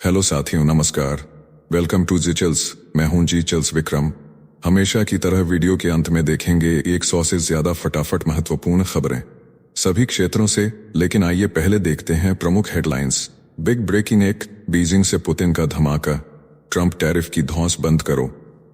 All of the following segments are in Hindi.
हेलो साथियों, नमस्कार। Welcome to G chills. मैं हूं जी चिल्स विक्रम। हमेशा की तरह वीडियो के अंत में देखेंगे 100 से ज्यादा फटाफट महत्वपूर्ण खबरें सभी क्षेत्रों से। लेकिन आइए पहले देखते हैं प्रमुख हेडलाइंस। बिग ब्रेकिंग 1, बीजिंग से पुतिन का धमाका। ट्रंप टैरिफ की धौंस बंद करो।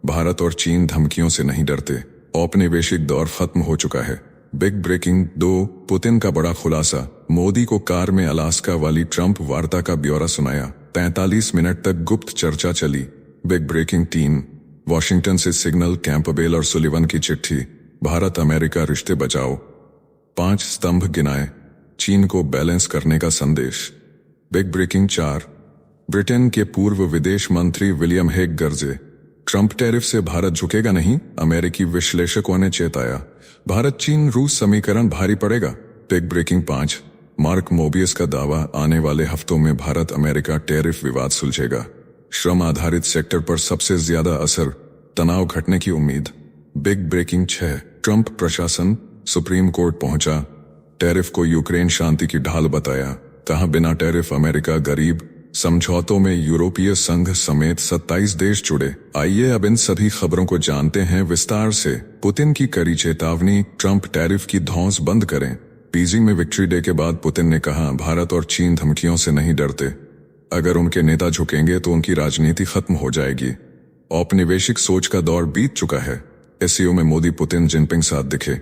भारत और चीन धमकियों से नहीं डरते। औपनिवेशिक दौर खत्म हो चुका है। बिग ब्रेकिंग 2, पुतिन का बड़ा खुलासा। मोदी को कार में अलास्का वाली ट्रंप वार्ता का ब्यौरा सुनाया। 43 मिनट तक गुप्त चर्चा चली। बिग ब्रेकिंग 3, वॉशिंगटन से सिग्नल, कैंपबेल और सुलिवन की चिट्ठी। भारत अमेरिका रिश्ते बचाओ। 5 स्तंभ गिनाए। चीन को बैलेंस करने का संदेश। बिग ब्रेकिंग 4, ब्रिटेन के पूर्व विदेश मंत्री विलियम हेग गरजे। ट्रंप टैरिफ से भारत झुकेगा नहीं, अमेरिकी विश्लेषकों ने चेताया। भारत चीन रूस समीकरण भारी पड़ेगा। बिग ब्रेकिंग 5, मार्क मोबियस का दावा, आने वाले हफ्तों में भारत अमेरिका टैरिफ विवाद सुलझेगा। श्रम आधारित सेक्टर पर सबसे ज्यादा असर, तनाव घटने की उम्मीद। बिग ब्रेकिंग 6, ट्रंप प्रशासन सुप्रीम कोर्ट पहुंचा। टैरिफ को यूक्रेन शांति की ढाल बताया। कहा बिना टैरिफ अमेरिका गरीब। समझौतों में यूरोपीय संघ समेत 27 देश जुड़े। आइए अब इन सभी खबरों को जानते हैं विस्तार से। पुतिन की कड़ी चेतावनी, ट्रंप टैरिफ की धौंस बंद करें। बीजिंग में विक्ट्री डे के बाद पुतिन ने कहा, भारत और चीन धमकियों से नहीं डरते। अगर उनके नेता झुकेंगे तो उनकी राजनीति खत्म हो जाएगी। औपनिवेशिक सोच का दौर बीत चुका है। एससीओ में मोदी पुतिन जिनपिंग साथ दिखे।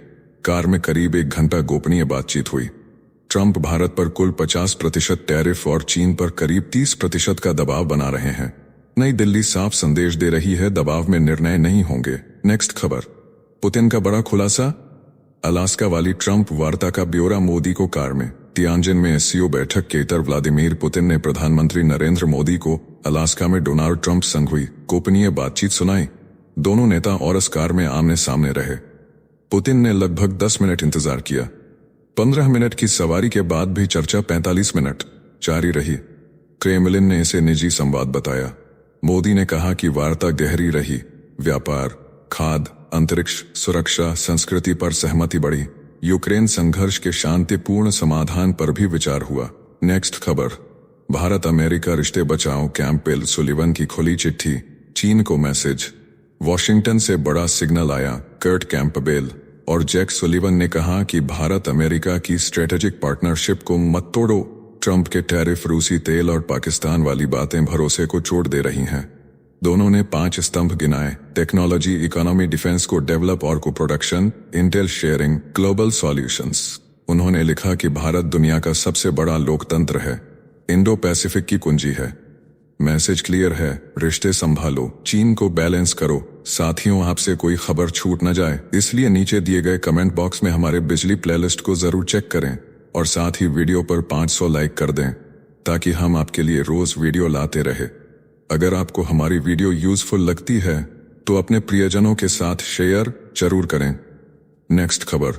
कार में करीब 1 घंटा गोपनीय बातचीत हुई। ट्रंप भारत पर कुल 50% टैरिफ और चीन पर करीब 30% का दबाव बना रहे हैं। नई दिल्ली साफ संदेश दे रही है, दबाव में निर्णय नहीं होंगे। नेक्स्ट खबर, पुतिन का बड़ा खुलासा। अलास्का वाली ट्रंप वार्ता का ब्यौरा मोदी को कार में। तियानजिन में एससीओ बैठक के इतर व्लादिमीर पुतिन ने प्रधानमंत्री नरेंद्र मोदी को अलास्का में डोनाल्ड ट्रंप संग हुई गोपनीय बातचीत सुनाई। दोनों नेता और इस कार में आमने सामने रहे। पुतिन ने लगभग 10 मिनट इंतजार किया। 15 मिनट की सवारी के बाद भी चर्चा 45 मिनट जारी रही। क्रेमलिन ने इसे निजी संवाद बताया। मोदी ने कहा कि वार्ता गहरी रही। व्यापार, खाद्य, अंतरिक्ष, सुरक्षा, संस्कृति पर सहमति बढ़ी। यूक्रेन संघर्ष के शांतिपूर्ण समाधान पर भी विचार हुआ। नेक्स्ट खबर, भारत अमेरिका रिश्ते बचाओ, कैंपबेल सुलिवन की खुली चिट्ठी। चीन को मैसेज। वॉशिंगटन से बड़ा सिग्नल आया। कर्ट कैंपबेल और जैक सुलिवन ने कहा कि भारत अमेरिका की स्ट्रेटेजिक पार्टनरशिप को मत तोड़ो। ट्रंप के टैरिफ, रूसी तेल और पाकिस्तान वाली बातें भरोसे को चोट दे रही हैं। दोनों ने 5 स्तंभ गिनाए। टेक्नोलॉजी, इकोनॉमी, डिफेंस को डेवलप और को production, Intel sharing, global solutions. उन्होंने लिखा कि भारत दुनिया का सबसे बड़ा लोकतंत्र है, इंडो पैसिफिक की कुंजी है। मैसेज क्लियर है, रिश्ते संभालो, चीन को बैलेंस करो। साथियों, आपसे कोई खबर छूट न जाए, इसलिए नीचे दिए गए कमेंट बॉक्स में हमारे बिजली प्लेलिस्ट को जरूर चेक करें और साथ ही वीडियो पर 500 लाइक कर दें ताकि हम आपके लिए रोज वीडियो लाते रहे। अगर आपको हमारी वीडियो यूजफुल लगती है तो अपने प्रियजनों के साथ शेयर जरूर करें। नेक्स्ट खबर,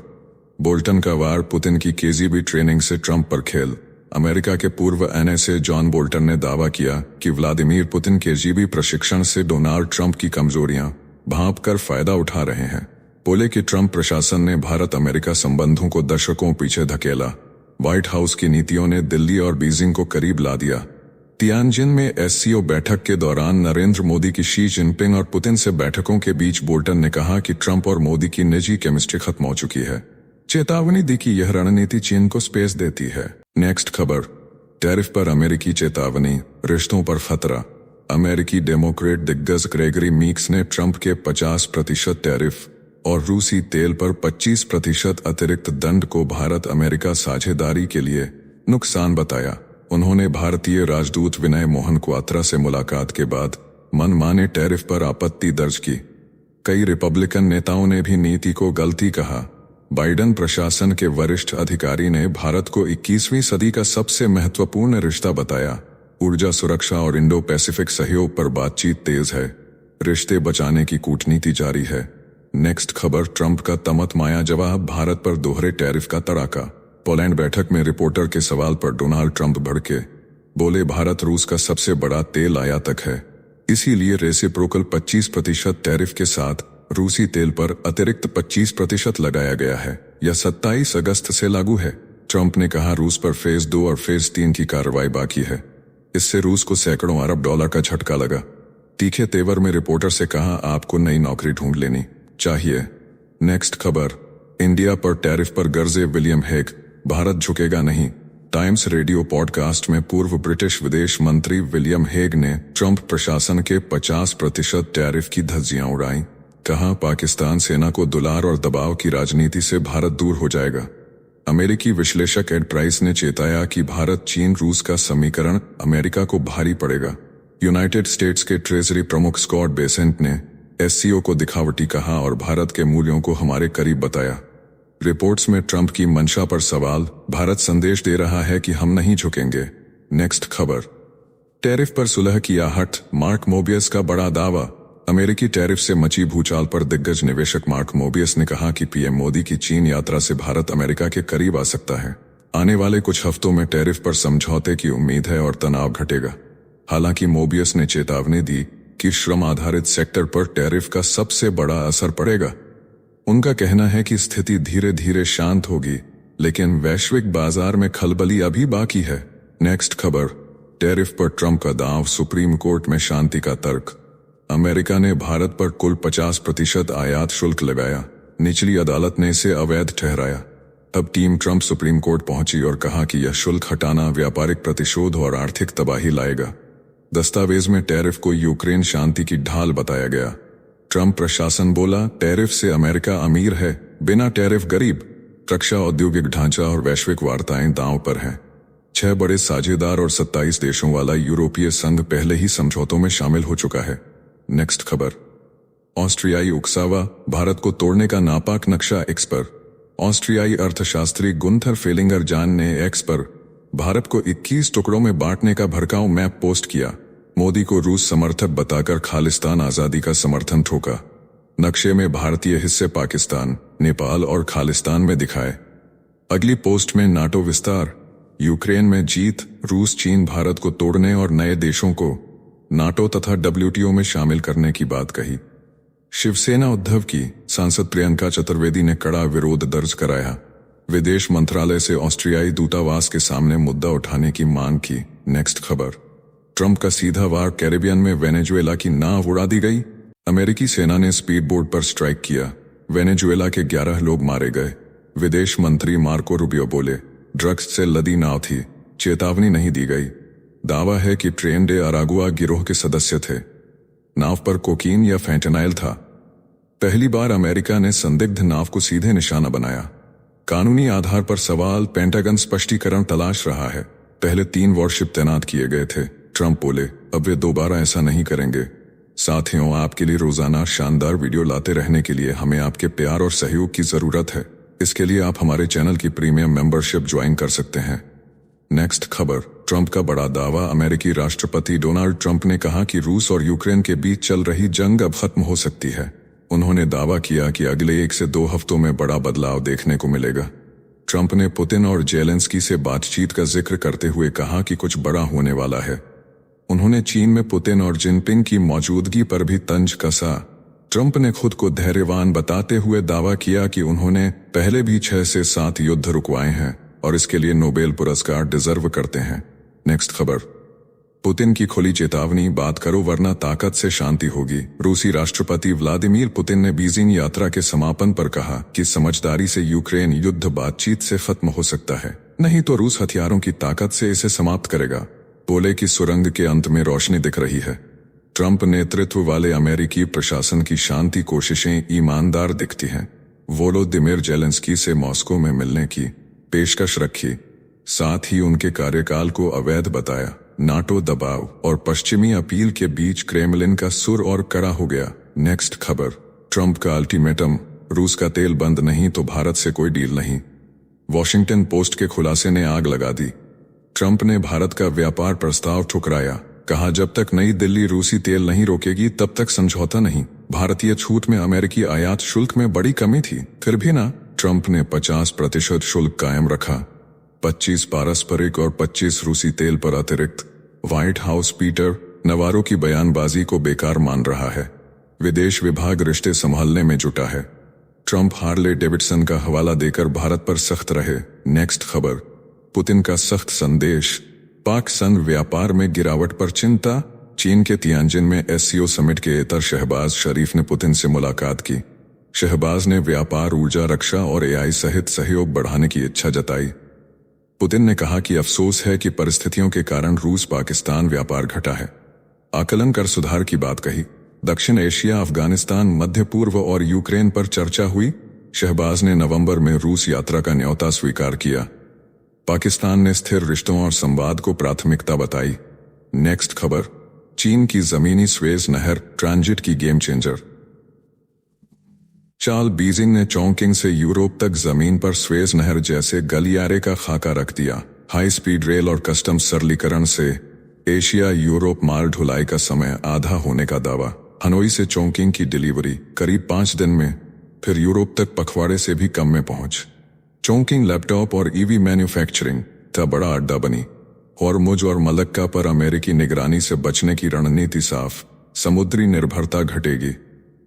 बोल्टन का वार, पुतिन की केजीबी ट्रेनिंग से ट्रंप पर खेल। अमेरिका के पूर्व एनएसए जॉन बोल्टन ने दावा किया कि व्लादिमीर पुतिन केजीबी प्रशिक्षण से डोनाल्ड ट्रंप की कमजोरियां भांपकर फायदा उठा रहे हैं। बोले कि ट्रंप प्रशासन ने भारत अमेरिका संबंधों को दशकों पीछे धकेला। व्हाइट हाउस की नीतियों ने दिल्ली और बीजिंग को करीब ला दिया। तियानजिन में एससीओ बैठक के दौरान नरेंद्र मोदी की शी जिनपिंग और पुतिन से बैठकों के बीच बोल्टन ने कहा कि ट्रंप और मोदी की निजी केमिस्ट्री खत्म हो चुकी है। चेतावनी दी कि यह रणनीति चीन को स्पेस देती है। नेक्स्ट खबर, टैरिफ पर अमेरिकी चेतावनी, रिश्तों पर खतरा। अमेरिकी डेमोक्रेट दिग्गज ग्रेगरी मीक्स ने ट्रंप के 50% टैरिफ और रूसी तेल पर 25% अतिरिक्त दंड को भारत अमेरिका साझेदारी के लिए नुकसान बताया। उन्होंने भारतीय राजदूत विनय मोहन क्वात्रा से मुलाकात के बाद मनमाने टैरिफ पर आपत्ति दर्ज की। कई रिपब्लिकन नेताओं ने भी नीति को गलती कहा। बाइडेन प्रशासन के वरिष्ठ अधिकारी ने भारत को 21वीं सदी का सबसे महत्वपूर्ण रिश्ता बताया। ऊर्जा सुरक्षा और इंडो पैसिफिक सहयोग पर बातचीत तेज है। रिश्ते बचाने की कूटनीति जारी है। नेक्स्ट खबर, ट्रंप का तमतमाया जवाब, भारत पर दोहरे टैरिफ का तड़ाका। पोलैंड बैठक में रिपोर्टर के सवाल पर डोनाल्ड ट्रंप भड़के। बोले, भारत रूस का सबसे बड़ा तेल आयातक है, इसीलिए रेसिप्रोकल 25% टैरिफ के साथ रूसी तेल पर अतिरिक्त 25% लगाया गया है। यह 27 अगस्त से लागू है। ट्रंप ने कहा, रूस पर फेज 2 और फेज 3 की कार्रवाई बाकी है। इससे रूस को सैकड़ों अरब डॉलर का झटका लगा। तीखे तेवर में रिपोर्टर से कहा, आपको नई नौकरी ढूंढ लेनी चाहिए। नेक्स्ट खबर, इंडिया पर टैरिफ पर गर्जे विलियम हेग, भारत झुकेगा नहीं। टाइम्स रेडियो पॉडकास्ट में पूर्व ब्रिटिश विदेश मंत्री विलियम हेग ने ट्रंप प्रशासन के 50% टैरिफ की धज्जियां उड़ाई। कहा, पाकिस्तान सेना को दुलार और दबाव की राजनीति से भारत दूर हो जाएगा। अमेरिकी विश्लेषक एड प्राइस ने चेताया कि भारत चीन रूस का समीकरण अमेरिका को भारी पड़ेगा। यूनाइटेड स्टेट्स के ट्रेजरी प्रमुख स्कॉट बेसेंट ने एससीओ को दिखावटी कहा और भारत के मूल्यों को हमारे करीब बताया। रिपोर्ट्स में ट्रंप की मंशा पर सवाल, भारत संदेश दे रहा है कि हम नहीं झुकेंगे। नेक्स्ट खबर, टैरिफ पर सुलह की आहट, मार्क मोबियस का बड़ा दावा। अमेरिकी टैरिफ से मची भूचाल पर दिग्गज निवेशक मार्क मोबियस ने कहा कि पीएम मोदी की चीन यात्रा से भारत अमेरिका के करीब आ सकता है। आने वाले कुछ हफ्तों में टैरिफ पर समझौते की उम्मीद है और तनाव घटेगा। हालांकि मोबियस ने चेतावनी दी कि श्रम आधारित सेक्टर पर टैरिफ का सबसे बड़ा असर पड़ेगा। उनका कहना है कि स्थिति धीरे धीरे शांत होगी, लेकिन वैश्विक बाजार में खलबली अभी बाकी है। नेक्स्ट खबर, टैरिफ पर ट्रंप का दांव, सुप्रीम कोर्ट में शांति का तर्क। अमेरिका ने भारत पर कुल 50% आयात शुल्क लगाया। निचली अदालत ने इसे अवैध ठहराया। अब टीम ट्रंप सुप्रीम कोर्ट पहुंची और कहा कि यह शुल्क हटाना व्यापारिक प्रतिशोध और आर्थिक तबाही लाएगा। दस्तावेज में टैरिफ को यूक्रेन शांति की ढाल बताया गया। ट्रंप प्रशासन बोला, टैरिफ से अमेरिका अमीर है, बिना टैरिफ गरीब। रक्षा, औद्योगिक ढांचा और वैश्विक वार्ताएं दांव पर हैं। 6 बड़े साझेदार और 27 देशों वाला यूरोपीय संघ पहले ही समझौतों में शामिल हो चुका है। नेक्स्ट खबर, ऑस्ट्रियाई उकसावा, भारत को तोड़ने का नापाक नक्शा एक्स पर। ऑस्ट्रियाई अर्थशास्त्री गुंथर फेलिंगर जान ने एक्स पर भारत को 21 टुकड़ों में बांटने का भड़काऊ मैप पोस्ट किया। मोदी को रूस समर्थक बताकर खालिस्तान आजादी का समर्थन ठोका। नक्शे में भारतीय हिस्से पाकिस्तान, नेपाल और खालिस्तान में दिखाए। अगली पोस्ट में नाटो विस्तार, यूक्रेन में जीत, रूस चीन भारत को तोड़ने और नए देशों को नाटो तथा डब्ल्यूटीओ में शामिल करने की बात कही। शिवसेना उद्धव की सांसद प्रियंका चतुर्वेदी ने कड़ा विरोध दर्ज कराया। विदेश मंत्रालय से ऑस्ट्रियाई दूतावास के सामने मुद्दा उठाने की मांग की। नेक्स्ट खबर, ट्रंप का सीधा वार, कैरिबियन में वेनेजुएला की नाव उड़ा दी गई। अमेरिकी सेना ने स्पीड बोट पर स्ट्राइक किया। वेनेजुएला के 11 लोग मारे गए। विदेश मंत्री मार्को रूबियो बोले, ड्रग्स से लदी नाव थी, चेतावनी नहीं दी गई। दावा है कि ट्रेन डे अरागुआ गिरोह के सदस्य थे। नाव पर कोकीन या फैंटेनाइल था। पहली बार अमेरिका ने संदिग्ध नाव को सीधे निशाना बनाया। कानूनी आधार पर सवाल, पेंटागन स्पष्टीकरण तलाश रहा है। पहले 3 वॉरशिप तैनात किए गए थे। ट्रंप बोले, अब वे दोबारा ऐसा नहीं करेंगे। साथियों, आपके लिए रोजाना शानदार वीडियो लाते रहने के लिए हमें आपके प्यार और सहयोग की जरूरत है। इसके लिए आप हमारे चैनल की प्रीमियम मेंबरशिप ज्वाइन कर सकते हैं। नेक्स्ट खबर, ट्रंप का बड़ा दावा। अमेरिकी राष्ट्रपति डोनाल्ड ट्रंप ने कहा कि रूस और यूक्रेन के बीच चल रही जंग अब खत्म हो सकती है। उन्होंने दावा किया कि अगले 1 से 2 हफ्तों में बड़ा बदलाव देखने को मिलेगा। ट्रंप ने पुतिन और जेलेंस्की से बातचीत का जिक्र करते हुए कहा कि कुछ बड़ा होने वाला है। उन्होंने चीन में पुतिन और जिनपिंग की मौजूदगी पर भी तंज कसा। ट्रंप ने खुद को धैर्यवान बताते हुए दावा किया कि उन्होंने पहले भी 6 से 7 युद्ध रुकवाए हैं और इसके लिए नोबेल पुरस्कार डिजर्व करते हैं। नेक्स्ट खबर, पुतिन की खुली चेतावनी, बात करो वरना ताकत से शांति होगी। रूसी राष्ट्रपति व्लादिमीर पुतिन ने बीजिंग यात्रा के समापन पर कहा कि समझदारी से यूक्रेन युद्ध बातचीत से खत्म हो सकता है, नहीं तो रूस हथियारों की ताकत से इसे समाप्त करेगा। बोले कि सुरंग के अंत में रोशनी दिख रही है। ट्रंप नेतृत्व वाले अमेरिकी प्रशासन की शांति कोशिशें ईमानदार दिखती हैं। वोलोदिमिर जेलेंस्की से मॉस्को में मिलने की पेशकश रखी, साथ ही उनके कार्यकाल को अवैध बताया। नाटो दबाव और पश्चिमी अपील के बीच क्रेमलिन का सुर और कड़ा हो गया। नेक्स्ट खबर, ट्रंप का अल्टीमेटम, रूस का तेल बंद नहीं तो भारत से कोई डील नहीं। वॉशिंगटन पोस्ट के खुलासे ने आग लगा दी। ट्रंप ने भारत का व्यापार प्रस्ताव ठुकराया। कहा, जब तक नई दिल्ली रूसी तेल नहीं रोकेगी तब तक समझौता नहीं। भारतीय छूट में अमेरिकी आयात शुल्क में बड़ी कमी थी, फिर भी ना। ट्रंप ने 50% शुल्क कायम रखा, 25 पारस्परिक और 25 रूसी तेल पर अतिरिक्त। व्हाइट हाउस पीटर नवारो की बयानबाजी को बेकार मान रहा है। विदेश विभाग रिश्ते संभालने में जुटा है। ट्रंप हार्ले डेविडसन का हवाला देकर भारत पर सख्त रहे। नेक्स्ट खबर, पुतिन का सख्त संदेश, पाक संघ व्यापार में गिरावट पर चिंता। चीन के तियानजिन में एससीओ समिट के एतर शहबाज शरीफ ने पुतिन से मुलाकात की। शहबाज ने व्यापार, ऊर्जा, रक्षा और एआई सहित सहयोग बढ़ाने की इच्छा जताई। पुतिन ने कहा कि अफसोस है कि परिस्थितियों के कारण रूस पाकिस्तान व्यापार घटा है। आकलन कर सुधार की बात कही। दक्षिण एशिया, अफगानिस्तान, मध्य पूर्व और यूक्रेन पर चर्चा हुई। शहबाज ने नवंबर में रूस यात्रा का न्योता स्वीकार किया। पाकिस्तान ने स्थिर रिश्तों और संवाद को प्राथमिकता बताई। नेक्स्ट खबर, चीन की जमीनी स्वेज नहर ट्रांजिट की गेम चेंजर। चार्ल्स बीजिंग ने चौंकिंग से यूरोप तक जमीन पर स्वेज नहर जैसे गलियारे का खाका रख दिया। हाई स्पीड रेल और कस्टम सरलीकरण से एशिया यूरोप माल ढुलाई का समय आधा होने का दावा। हनोई से चौंकिंग की डिलीवरी करीब 5 दिन में, फिर यूरोप तक पखवाड़े से भी कम में पहुंच। चौंकिंग लैपटॉप और ईवी मैन्युफैक्चरिंग का बड़ा अड्डा बनी। हॉर्मुज और मलक्का पर अमेरिकी निगरानी से बचने की रणनीति साफ। समुद्री निर्भरता घटेगी।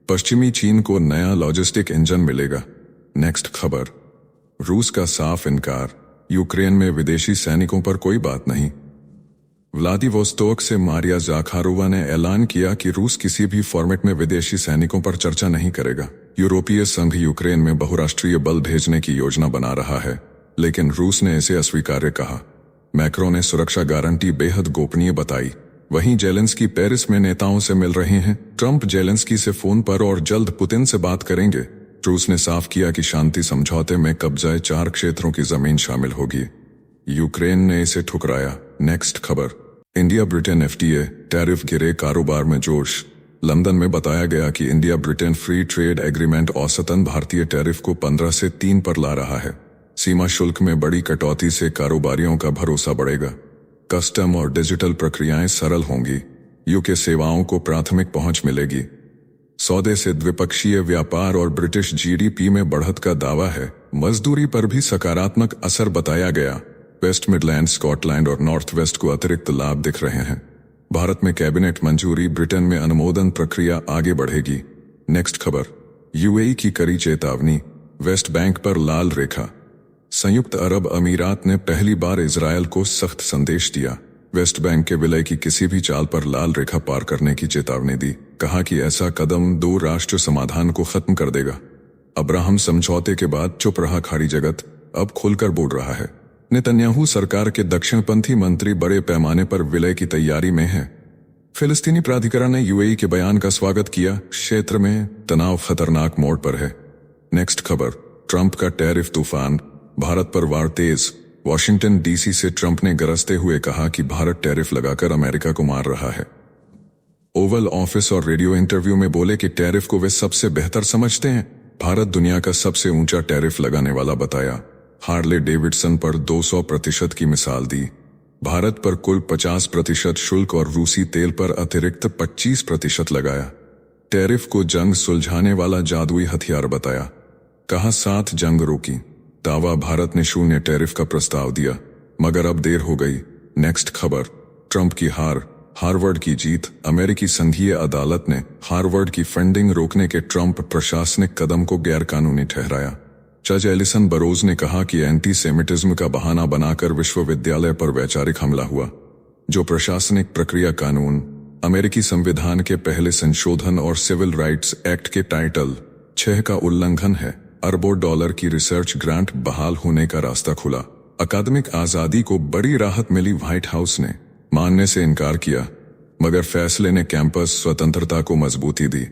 पश्चिमी चीन को नया लॉजिस्टिक इंजन मिलेगा। नेक्स्ट खबर, रूस का साफ इनकार। यूक्रेन में विदेशी सैनिकों पर कोई बात नहीं। व्लादिवोस्तोक से मारिया जाखारोवा ने ऐलान किया कि रूस किसी भी फॉर्मेट में विदेशी सैनिकों पर चर्चा नहीं करेगा। यूरोपीय संघ यूक्रेन में बहुराष्ट्रीय बल भेजने की योजना बना रहा है, लेकिन रूस ने इसे अस्वीकार्य कहा। मैक्रो ने सुरक्षा गारंटी बेहद गोपनीय बताई। वहीं जेलेंस्की पेरिस में नेताओं से मिल रहे हैं। ट्रंप जेलेंस्की से फोन पर और जल्द पुतिन से बात करेंगे। रूस ने साफ किया कि शांति समझौते में कब्जाए 4 क्षेत्रों की जमीन शामिल होगी। यूक्रेन ने इसे ठुकराया। नेक्स्ट खबर, इंडिया ब्रिटेन एफटीए टैरिफ गिरे, कारोबार में जोश। लंदन में बताया गया कि India Britain free trade agreement औसतन भारतीय टैरिफ को 15 से 3 पर ला रहा है। सीमा शुल्क में बड़ी कटौती से कारोबारियों का भरोसा बढ़ेगा। कस्टम और डिजिटल प्रक्रियाएं सरल होंगी। यूके सेवाओं को प्राथमिक पहुंच मिलेगी। सौदे से द्विपक्षीय व्यापार और ब्रिटिश जीडीपी में बढ़त का दावा है। मजदूरी पर भी सकारात्मक असर बताया गया। वेस्ट मिडलैंड, स्कॉटलैंड और नॉर्थ वेस्ट को अतिरिक्त लाभ दिख रहे हैं। भारत में कैबिनेट मंजूरी, ब्रिटेन में अनुमोदन प्रक्रिया आगे बढ़ेगी। नेक्स्ट खबर, यूएई की कड़ी चेतावनी, वेस्ट बैंक पर लाल रेखा। संयुक्त अरब अमीरात ने पहली बार इजरायल को सख्त संदेश दिया। वेस्ट बैंक के विलय की किसी भी चाल पर लाल रेखा पार करने की चेतावनी दी। कहा कि ऐसा कदम 2 राष्ट्र समाधान को खत्म कर देगा। अब्राहम समझौते के बाद चुप रहा खाड़ी जगत अब खुलकर बोल रहा है। नेतन्याहू सरकार के दक्षिणपंथी मंत्री बड़े पैमाने पर विलय की तैयारी में हैं। फिलिस्तीनी प्राधिकरण ने यूएई के बयान का स्वागत किया। क्षेत्र में तनाव खतरनाक मोड़ पर है। नेक्स्ट खबर, ट्रंप का टैरिफ तूफान, भारत पर वार तेज। वॉशिंगटन डीसी से ट्रंप ने गरजते हुए कहा कि भारत टैरिफ लगाकर अमेरिका को मार रहा है। ओवल ऑफिस और रेडियो इंटरव्यू में बोले कि टैरिफ को वे सबसे बेहतर समझते हैं। भारत दुनिया का सबसे ऊंचा टैरिफ लगाने वाला बताया। हार्ले डेविडसन पर 200% की मिसाल दी। भारत पर कुल 50% शुल्क और रूसी तेल पर अतिरिक्त 25% लगाया। टैरिफ को जंग सुलझाने वाला जादुई हथियार बताया। कहा 7 जंग रोकी। दावा, भारत ने 0 टैरिफ का प्रस्ताव दिया, मगर अब देर हो गई। नेक्स्ट खबर, ट्रंप की हार, हार्वर्ड की जीत। अमेरिकी संघीय अदालत ने हार्वर्ड की फंडिंग रोकने के ट्रंप प्रशासनिक कदम को गैरकानूनी ठहराया। जज एलिसन बरोज ने कहा कि एंटी सेमिटिज्म का बहाना बनाकर विश्वविद्यालय पर वैचारिक हमला हुआ, जो प्रशासनिक प्रक्रिया कानून, अमेरिकी संविधान के पहले संशोधन और सिविल राइट्स एक्ट के टाइटल 6 का उल्लंघन है। अरबों डॉलर की रिसर्च ग्रांट बहाल होने का रास्ता खुला। अकादमिक आजादी को बड़ी राहत मिली। व्हाइट हाउस ने मानने से इनकार किया, मगर फैसले ने कैंपस स्वतंत्रता को मजबूती दी।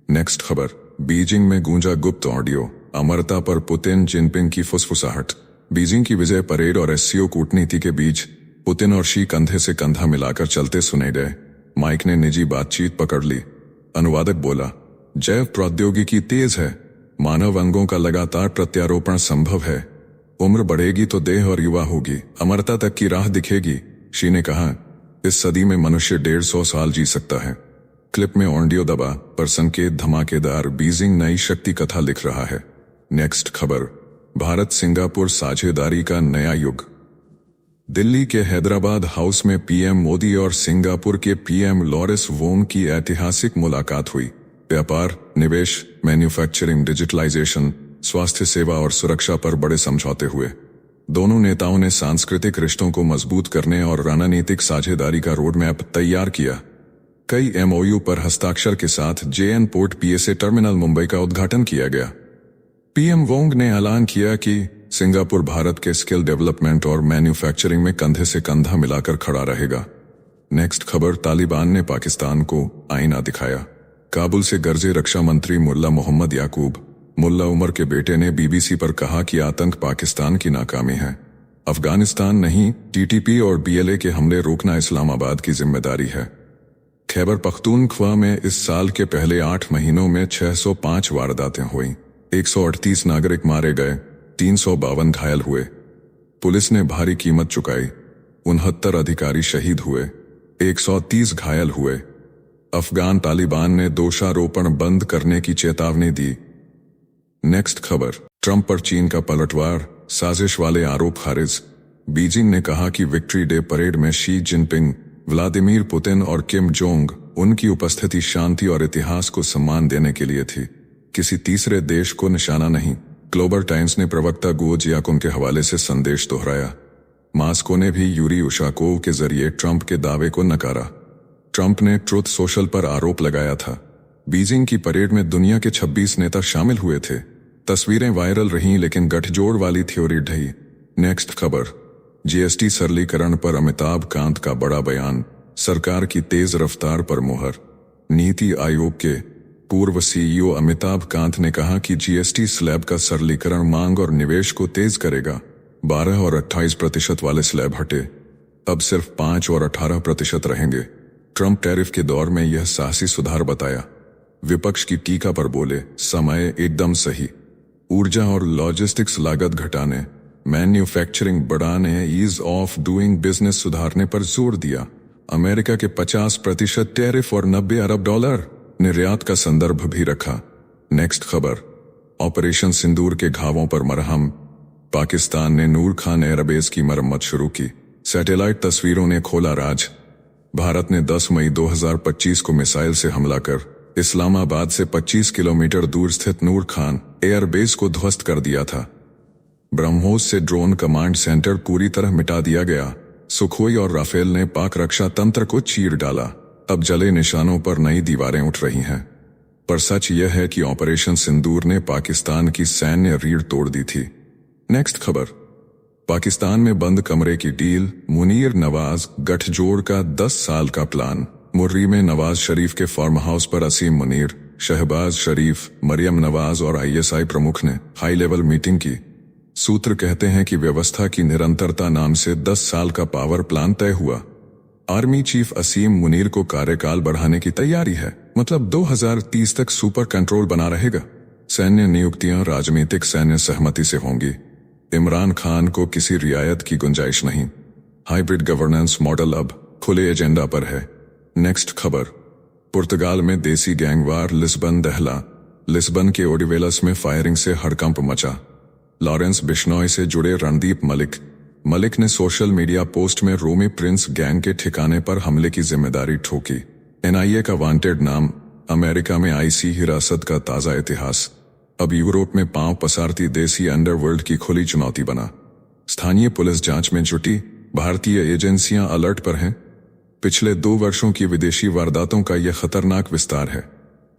नेक्स्ट खबर, बीजिंग में गूंजा गुप्त ऑडियो, अमरता पर पुतिन जिनपिंग की फुसफुसाहट। बीजिंग की विजय परेड और एससीओ कूटनीति के बीच पुतिन और शी कंधे से कंधा मिलाकर चलते सुने गए। माइक ने निजी बातचीत पकड़ ली। अनुवादक बोला, जैव प्रौद्योगिकी तेज है, मानव अंगों का लगातार प्रत्यारोपण संभव है। उम्र बढ़ेगी तो देह और युवा होगी, अमरता तक की राह दिखेगी। शी ने कहा, इस सदी में मनुष्य 150 साल जी सकता है। क्लिप में ऑडियो दबा पर संकेत धमाकेदार। बीजिंग नई शक्ति कथा लिख रहा है। नेक्स्ट खबर, भारत सिंगापुर साझेदारी का नया युग। दिल्ली के हैदराबाद हाउस में पीएम मोदी और सिंगापुर के पीएम लॉरेंस वोंग की ऐतिहासिक मुलाकात हुई। व्यापार, निवेश, मैन्युफैक्चरिंग, डिजिटलाइजेशन, स्वास्थ्य सेवा और सुरक्षा पर बड़े समझौते हुए। दोनों नेताओं ने सांस्कृतिक रिश्तों को मजबूत करने और रणनीतिक साझेदारी का रोड मैप तैयार किया। कई एमओयू पर हस्ताक्षर के साथ JN port PSA terminal Mumbai का उद्घाटन किया गया। पीएम वोंग ने ऐलान किया कि सिंगापुर भारत के स्किल डेवलपमेंट और मैन्युफैक्चरिंग में कंधे से कंधा मिलाकर खड़ा रहेगा। नेक्स्ट खबर, तालिबान ने पाकिस्तान को आईना दिखाया। काबुल से गरजे रक्षा मंत्री मुल्ला मोहम्मद याकूब मुल्ला उमर के बेटे ने बीबीसी पर कहा कि आतंक पाकिस्तान की नाकामी है, अफगानिस्तान नहीं। टीटीपी और बीएलए के हमले रोकना इस्लामाबाद की जिम्मेदारी है। खैबर पख्तूनख्वा में इस साल के पहले 8 महीनों में 605 वारदातें हुई, 138 नागरिक मारे गए, 352 घायल हुए। पुलिस ने भारी कीमत चुकाई, 69 अधिकारी शहीद हुए, 130 घायल हुए। अफगान तालिबान ने दोषारोपण बंद करने की चेतावनी दी। नेक्स्ट खबर, ट्रंप पर चीन का पलटवार, साजिश वाले आरोप खारिज। बीजिंग ने कहा कि विक्ट्री डे परेड में शी जिनपिंग, व्लादिमीर पुतिन और किम जोंग उनकी उपस्थिति शांति और इतिहास को सम्मान देने के लिए थी, किसी तीसरे देश को निशाना नहीं। ग्लोबल टाइम्स ने प्रवक्ता गुओ जियाकुन के हवाले से संदेश दोहराया। मास्को ने भी यूरी उशाकोव के जरिए ट्रंप के दावे को नकारा। ट्रंप ने ट्रुथ सोशल पर आरोप लगाया था। बीजिंग की परेड में दुनिया के 26 नेता शामिल हुए थे। तस्वीरें वायरल रहीं, लेकिन गठजोड़ वाली थ्योरी ढही। नेक्स्ट खबर, जीएसटी सरलीकरण पर अमिताभ कांत का बड़ा बयान, सरकार की तेज रफ्तार पर मुहर। नीति आयोग के पूर्व सीईओ अमिताभ कांत ने कहा कि जीएसटी स्लैब का सरलीकरण मांग और निवेश को तेज करेगा। 12 और 28% वाले स्लैब हटे, अब सिर्फ 5 और 18% रहेंगे। ट्रंप टैरिफ के दौर में यह साहसी सुधार बताया। विपक्ष की टीका पर बोले, समय एकदम सही। ऊर्जा और लॉजिस्टिक्स लागत घटाने, मैन्युफैक्चरिंग बढ़ाने, ईज ऑफ डूइंग बिजनेस सुधारने पर जोर दिया। अमेरिका के 50% टैरिफ और $90 अरब निर्यात का संदर्भ भी रखा। नेक्स्ट खबर, ऑपरेशन सिंदूर के घावों पर मरहम, पाकिस्तान ने नूर खान एयरबेस की मरम्मत शुरू की। सैटेलाइट तस्वीरों ने खोला राज। भारत ने 10 मई 2025 को मिसाइल से हमला कर इस्लामाबाद से 25 किलोमीटर दूर स्थित नूर खान एयरबेस को ध्वस्त कर दिया था। ब्रह्मोस से ड्रोन कमांड सेंटर पूरी तरह मिटा दिया गया। सुखोई और राफेल ने पाक रक्षा तंत्र को चीर डाला। अब जले निशानों पर नई दीवारें उठ रही हैं। पर सच यह है कि ऑपरेशन सिंदूर ने पाकिस्तान की सैन्य रीढ़ तोड़ दी थी। नेक्स्ट खबर, पाकिस्तान में बंद कमरे की डील, मुनीर नवाज गठजोड़ का 10 साल का प्लान। मुर्री में नवाज शरीफ के फार्म हाउस पर असीम मुनीर, शहबाज शरीफ, मरियम नवाज और आईएसआई प्रमुख ने हाई लेवल मीटिंग की। सूत्र कहते हैं कि व्यवस्था की निरंतरता नाम से 10 साल का पावर प्लान तय हुआ। आर्मी चीफ असीम मुनीर को कार्यकाल बढ़ाने की तैयारी है, मतलब 2030 तक सुपर कंट्रोल बना रहेगा। सैन्य नियुक्तियां राजनीतिक सैन्य सहमति से होंगी। इमरान खान को किसी रियायत की गुंजाइश नहीं। हाइब्रिड गवर्नेंस मॉडल अब खुले एजेंडा पर है। नेक्स्ट खबर, पुर्तगाल में देसी गैंगवार, लिस्बन दहला। लिस्बन के ओडिवेलस में फायरिंग से हड़कंप मचा। लॉरेंस बिश्नॉय से जुड़े रणदीप मलिक ने सोशल मीडिया पोस्ट में रोमी प्रिंस गैंग के ठिकाने पर हमले की जिम्मेदारी ठोकी। एनआईए का वांटेड नाम, अमेरिका में आईसी हिरासत का ताजा इतिहास। अब यूरोप में पांव पसारती देसी अंडरवर्ल्ड की खुली चुनौती बना। स्थानीय पुलिस जांच में जुटी, भारतीय एजेंसियां अलर्ट पर हैं। पिछले 2 वर्षों की विदेशी वारदातों का यह खतरनाक विस्तार है।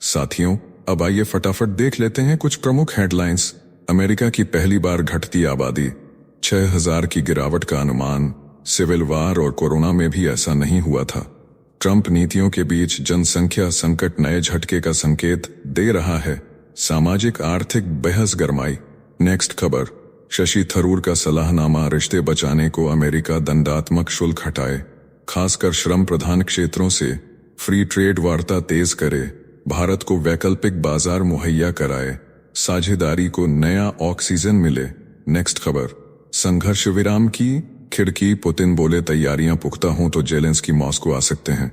साथियों, अब आइए फटाफट देख लेते हैं कुछ प्रमुख हेडलाइंस। अमेरिका की पहली बार घटती आबादी, 6000 की गिरावट का अनुमान। सिविल वार और कोरोना में भी ऐसा नहीं हुआ था। ट्रंप नीतियों के बीच जनसंख्या संकट नए झटके का संकेत दे रहा है। सामाजिक आर्थिक बहस गरमाई। नेक्स्ट खबर, शशि थरूर का सलाहनामा, रिश्ते बचाने को अमेरिका दंडात्मक शुल्क हटाए, खासकर श्रम प्रधान क्षेत्रों से फ्री ट्रेड वार्ता तेज करे, भारत को वैकल्पिक बाजार मुहैया कराए, साझेदारी को नया ऑक्सीजन मिले। नेक्स्ट खबर, संघर्ष विराम की खिड़की, पुतिन बोले तैयारियां पुख्ता हों तो जेलेंस्की मॉस्को आ सकते हैं।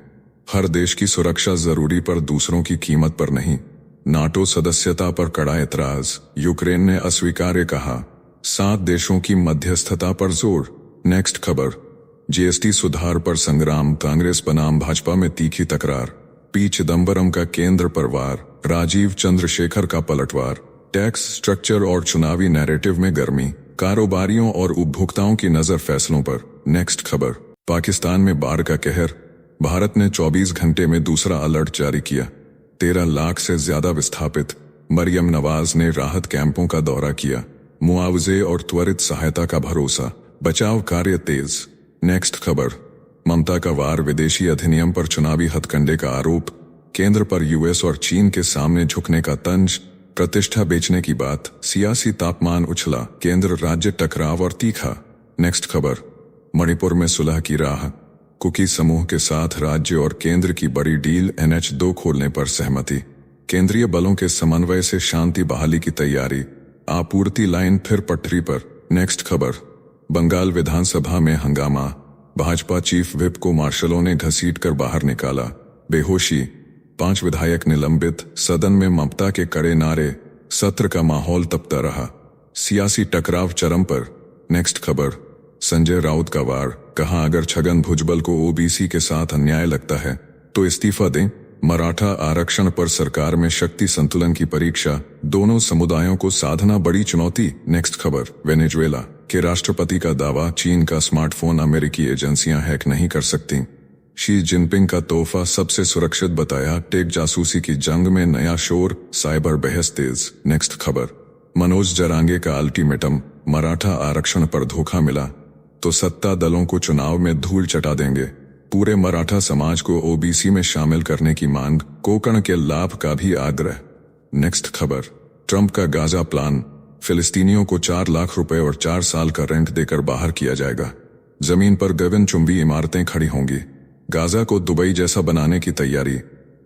हर देश की सुरक्षा जरूरी, पर दूसरों की कीमत पर नहीं। नाटो सदस्यता पर कड़ा एतराज, यूक्रेन ने अस्वीकार्य कहा। 7 देशों की मध्यस्थता पर जोर। नेक्स्ट खबर, जीएसटी सुधार पर संग्राम, कांग्रेस बनाम भाजपा में तीखी तकरार, पी चिदम्बरम का केंद्र पर वार, राजीव चंद्रशेखर का पलटवार, टैक्स स्ट्रक्चर और चुनावी नैरेटिव में गर्मी, कारोबारियों और उपभोक्ताओं की नजर फैसलों पर। नेक्स्ट खबर, पाकिस्तान में बाढ़ का कहर, भारत ने 24 घंटे में दूसरा अलर्ट जारी किया। 13 लाख से ज्यादा विस्थापित। मरियम नवाज ने राहत कैंपों का दौरा किया। मुआवजे और त्वरित सहायता का भरोसा, बचाव कार्य तेज। नेक्स्ट खबर, ममता का वार, विदेशी अधिनियम पर चुनावी हथकंडे का आरोप, केंद्र पर यूएस और चीन के सामने झुकने का तंज, प्रतिष्ठा बेचने की बात, सियासी तापमान उछला, केंद्र राज्य टकराव और तीखा। नेक्स्ट खबर, मणिपुर में सुलह की राह, कुकी समूह के साथ राज्य और केंद्र की बड़ी डील, NH2 खोलने पर सहमति, केंद्रीय बलों के समन्वय से शांति बहाली की तैयारी, आपूर्ति लाइन फिर पटरी पर। नेक्स्ट खबर, बंगाल विधानसभा में हंगामा, भाजपा चीफ व्हिप को मार्शलों ने घसीटकर बाहर निकाला, बेहोशी, 5 विधायक निलंबित, सदन में ममता के कड़े नारे, सत्र का माहौल तपता रहा, सियासी टकराव चरम पर। नेक्स्ट खबर, संजय राउत का वार, कहा अगर छगन भुजबल को ओबीसी के साथ अन्याय लगता है तो इस्तीफा दें। मराठा आरक्षण पर सरकार में शक्ति संतुलन की परीक्षा, दोनों समुदायों को साधना बड़ी चुनौती। नेक्स्ट खबर, वेनेजुएला के राष्ट्रपति का दावा, चीन का स्मार्टफोन अमेरिकी एजेंसियां हैक नहीं कर सकती। शी जिनपिंग का तोहफा सबसे सुरक्षित बताया, टेक जासूसी की जंग में नया शोर, साइबर बहस तेज। नेक्स्ट खबर, मनोज जरांगे का अल्टीमेटम, मराठा आरक्षण पर धोखा मिला तो सत्ता दलों को चुनाव में धूल चटा देंगे, पूरे मराठा समाज को ओबीसी में शामिल करने की मांग, कोकण के लाभ का भी आग्रह। नेक्स्ट खबर, ट्रंप का गाजा प्लान, फिलिस्तीनियों को 4 लाख रुपए और 4 साल का रेंट देकर बाहर किया जाएगा, जमीन पर गगनचुंबी इमारतें खड़ी होंगी, गाजा को दुबई जैसा बनाने की तैयारी,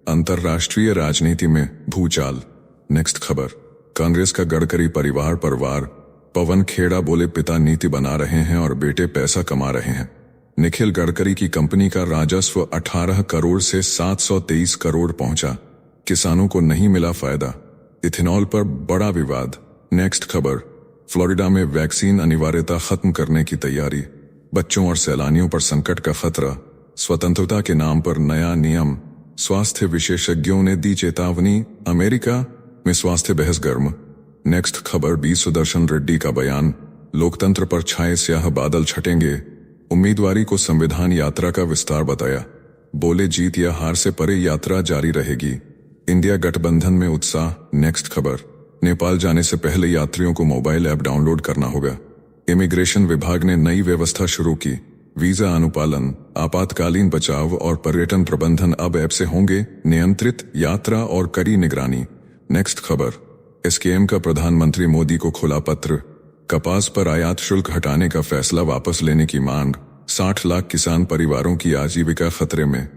अंतर्राष्ट्रीय राजनीति में भूचाल। नेक्स्ट खबर, कांग्रेस का गडकरी परिवार पर वार, पवन खेड़ा बोले पिता नीति बना रहे हैं और बेटे पैसा कमा रहे हैं। निखिल गडकरी की कंपनी का राजस्व 18 करोड़ से 723 करोड़ पहुंचा, किसानों को नहीं मिला फायदा। इथेनॉल पर बड़ा विवाद। नेक्स्ट खबर, फ्लोरिडा में वैक्सीन अनिवार्यता खत्म करने की तैयारी, बच्चों और सैलानियों पर संकट का खतरा, स्वतंत्रता के नाम पर नया नियम, स्वास्थ्य विशेषज्ञों ने दी चेतावनी, अमेरिका में स्वास्थ्य बहस गर्म। नेक्स्ट खबर, बी सुदर्शन रेड्डी का बयान, लोकतंत्र पर छाए स्याह बादल छटेंगे, उम्मीदवारी को संविधान यात्रा का विस्तार बताया, बोले जीत या हार से परे यात्रा जारी रहेगी, इंडिया गठबंधन में उत्साह। नेक्स्ट खबर, नेपाल जाने से पहले यात्रियों को मोबाइल ऐप डाउनलोड करना होगा, इमिग्रेशन विभाग ने नई व्यवस्था शुरू की, वीजा अनुपालन, आपातकालीन बचाव और पर्यटन प्रबंधन अब ऐप से होंगे नियंत्रित, यात्रा और कड़ी निगरानी। नेक्स्ट खबर, एसकेएम का प्रधानमंत्री मोदी को खुला पत्र, कपास पर आयात शुल्क हटाने का फैसला वापस लेने की मांग, 60 लाख किसान परिवारों की आजीविका खतरे में,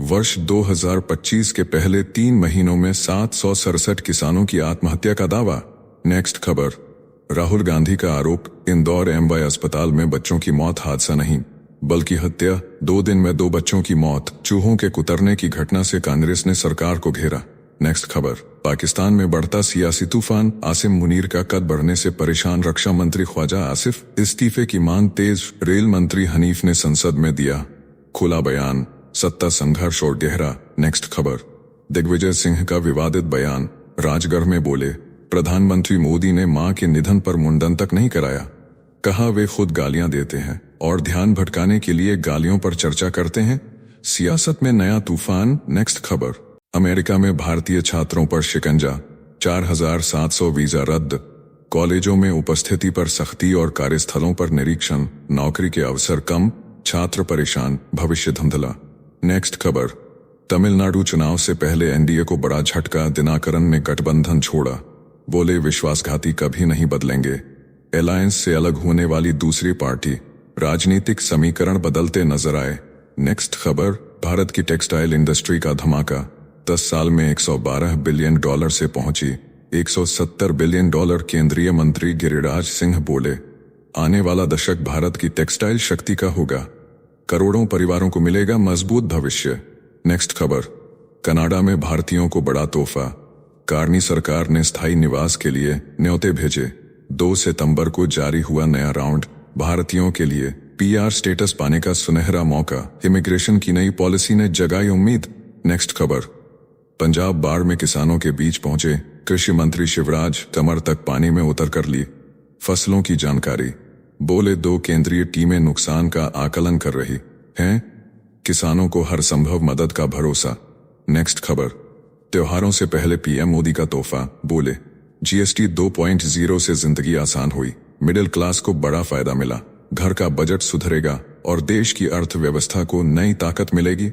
वर्ष 2025 के पहले 3 महीनों में 767 किसानों की आत्महत्या का दावा। नेक्स्ट खबर, राहुल गांधी का आरोप, इंदौर एमवाई अस्पताल में बच्चों की मौत हादसा नहीं बल्कि हत्या, 2 दिन में 2 बच्चों की मौत, चूहों के कुतरने की घटना से कांग्रेस ने सरकार को घेरा। नेक्स्ट खबर, पाकिस्तान में बढ़ता सियासी तूफान, आसिम मुनीर का कद बढ़ने से परेशान रक्षा मंत्री ख्वाजा आसिफ, इस्तीफे की मांग तेज, रेल मंत्री हनीफ ने संसद में दिया खुला बयान, सत्ता संघर्ष और गहरा। नेक्स्ट खबर, दिग्विजय सिंह का विवादित बयान, राजगढ़ में बोले, प्रधानमंत्री मोदी ने मां के निधन पर मुंडन तक नहीं कराया, कहा वे खुद गालियां देते हैं और ध्यान भटकाने के लिए गालियों पर चर्चा करते हैं, सियासत में नया तूफान। नेक्स्ट खबर, अमेरिका में भारतीय छात्रों पर शिकंजा, 4700 वीजा रद्द, कॉलेजों में उपस्थिति पर सख्ती और कार्यस्थलों पर निरीक्षण, नौकरी के अवसर कम, छात्र परेशान, भविष्य धुंधला। नेक्स्ट खबर, तमिलनाडु चुनाव से पहले एनडीए को बड़ा झटका, दिनाकरन ने गठबंधन छोड़ा, बोले विश्वासघाती कभी नहीं बदलेंगे, अलायंस से अलग होने वाली दूसरी पार्टी, राजनीतिक समीकरण बदलते नजर आए। नेक्स्ट खबर, भारत की टेक्सटाइल इंडस्ट्री का धमाका, 10 साल में $112 बिलियन से पहुंची, $170 बिलियन। केंद्रीय मंत्री गिरिराज सिंह बोले, आने वाला दशक भारत की टेक्सटाइल शक्ति का होगा, करोड़ों परिवारों को मिलेगा मजबूत भविष्य। नेक्स्ट खबर, कनाडा में भारतीयों को बड़ा तोहफा, कार्नी सरकार ने स्थायी निवास के लिए न्योते भेजे, 2 सितंबर को जारी हुआ नया राउंड, भारतीयों के लिए पीआर स्टेटस पाने का सुनहरा मौका, इमिग्रेशन की नई पॉलिसी ने जगाई उम्मीद। नेक्स्ट खबर, पंजाब बाढ़ में किसानों के बीच पहुंचे, कृषि मंत्री शिवराज कमर तक पानी में उतर कर ली, फसलों की जानकारी। बोले 2 केंद्रीय टीमें नुकसान का आकलन कर रही हैं, किसानों को हर संभव मदद का भरोसा। नेक्स्ट खबर। त्योहारों से पहले पीएम मोदी का तोहफा। बोले जीएसटी 2.0 से जिंदगी आसान हुई, मिडिल क्लास को बड़ा फायदा मिला, घर का बजट सुधरेगा और देश की अर्थव्यवस्था को नई ताकत मिलेगी।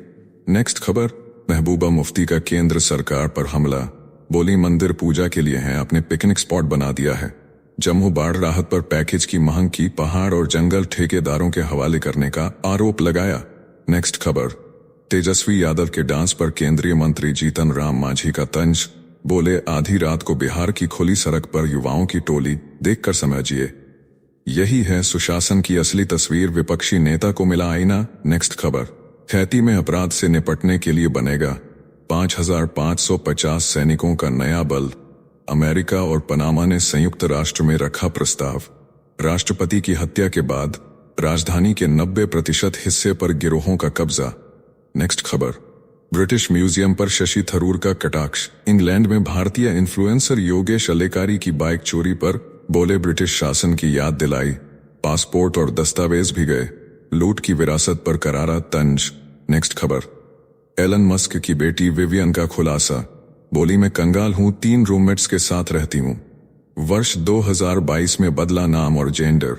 नेक्स्ट खबर। महबूबा मुफ्ती का केंद्र सरकार पर हमला। बोली मंदिर पूजा के लिए है, अपने पिकनिक स्पॉट बना दिया है। जम्मू बाढ़ राहत पर पैकेज की मांग की, पहाड़ और जंगल ठेकेदारों के हवाले करने का आरोप लगाया। नेक्स्ट खबर। तेजस्वी यादव के डांस पर केंद्रीय मंत्री जीतन राम मांझी का तंज। बोले आधी रात को बिहार की खुली सड़क पर युवाओं की टोली देखकर समझिए यही है सुशासन की असली तस्वीर, विपक्षी नेता को मिला आईना। नेक्स्ट खबर। खेती में अपराध से निपटने के लिए बनेगा 5,550 सैनिकों का नया बल। अमेरिका और पनामा ने संयुक्त राष्ट्र में रखा प्रस्ताव। राष्ट्रपति की हत्या के बाद राजधानी के 90% हिस्से पर गिरोहों का कब्जा। नेक्स्ट खबर। ब्रिटिश म्यूजियम पर शशि थरूर का कटाक्ष। इंग्लैंड में भारतीय इन्फ्लुएंसर योगेश अलेकारी की बाइक चोरी पर बोले ब्रिटिश शासन की याद दिलाई, पासपोर्ट और दस्तावेज भी गए, लूट की विरासत पर करारा तंज। नेक्स्ट खबर। एलन मस्क की बेटी विवियन का खुलासा। बोली मैं कंगाल हूं, 3 रूममेट्स के साथ रहती हूं। वर्ष 2022 में बदला नाम और जेंडर,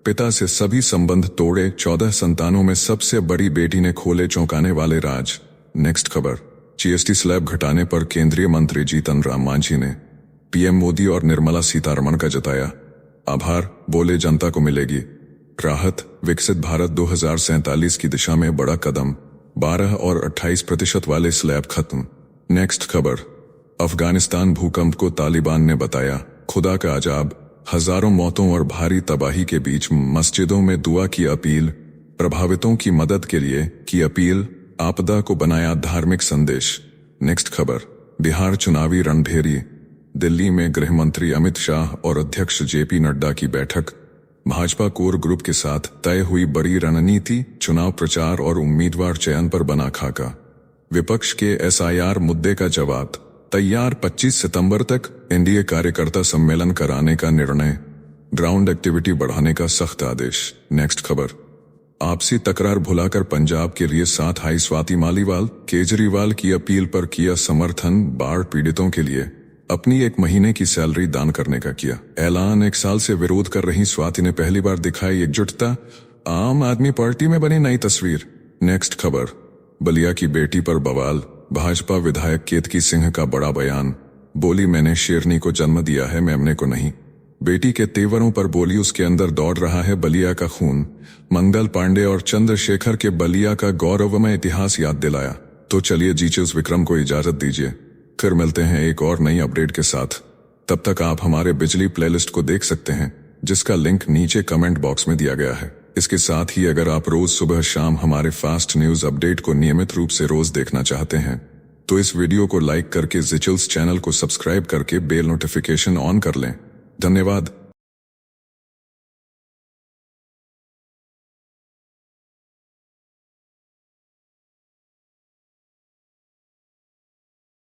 पिता से सभी संबंध तोड़े, 14 संतानों में सबसे बड़ी बेटी ने खोले चौंकाने वाले राज। नेक्स्ट खबर। जीएसटी स्लैब घटाने पर केंद्रीय मंत्री जीतन राम मांझी ने पीएम मोदी और निर्मला सीतारमण का जताया आभार। बोले जनता को मिलेगी राहत, विकसित भारत 2047 की दिशा में बड़ा कदम, 12 और 28% वाले स्लैब खत्म। नेक्स्ट खबर। अफगानिस्तान भूकंप को तालिबान ने बताया खुदा का अजाब, हजारों मौतों और भारी तबाही के बीच मस्जिदों में दुआ की अपील, प्रभावितों की मदद के लिए की अपील, आपदा को बनाया धार्मिक संदेश। नेक्स्ट खबर। बिहार चुनावी रणभेरी। दिल्ली में गृह मंत्री अमित शाह और अध्यक्ष जेपी नड्डा की बैठक। भाजपा कोर ग्रुप के साथ तय हुई बड़ी रणनीति, चुनाव प्रचार और उम्मीदवार चयन पर बना खाका। विपक्ष के एसआईआर मुद्दे का जवाब तैयार, 25 सितंबर तक एनडीए कार्यकर्ता सम्मेलन कराने का निर्णय, ग्राउंड एक्टिविटी बढ़ाने का सख्त आदेश। नेक्स्ट खबर। आपसी तकरार भुलाकर पंजाब के लिए साथ आई स्वाति मालीवाल, केजरीवाल की अपील पर किया समर्थन, बाढ़ पीड़ितों के लिए अपनी 1 महीने की सैलरी दान करने का किया ऐलान। 1 साल से विरोध कर रही स्वाति ने पहली बार दिखाई एकजुटता, आम आदमी पार्टी में बनी नई तस्वीर। नेक्स्ट खबर। बलिया की बेटी पर बवाल, भाजपा विधायक केतकी सिंह का बड़ा बयान। बोली मैंने शेरनी को जन्म दिया है, मेमने को नहीं। बेटी के तेवरों पर बोली उसके अंदर दौड़ रहा है बलिया का खून। मंगल पांडे और चंद्रशेखर के बलिया का गौरवमय इतिहास याद दिलाया। तो चलिए जीचेल्स विक्रम को इजाजत दीजिए, फिर मिलते हैं एक और नई अपडेट के साथ। तब तक आप हमारे बिजली प्लेलिस्ट को देख सकते हैं, जिसका लिंक नीचे कमेंट बॉक्स में दिया गया है। इसके साथ ही अगर आप रोज सुबह शाम हमारे फास्ट न्यूज अपडेट को नियमित रूप से रोज देखना चाहते हैं तो इस वीडियो को लाइक करके जीचेल्स चैनल को सब्सक्राइब करके बेल नोटिफिकेशन ऑन कर लें। धन्यवाद।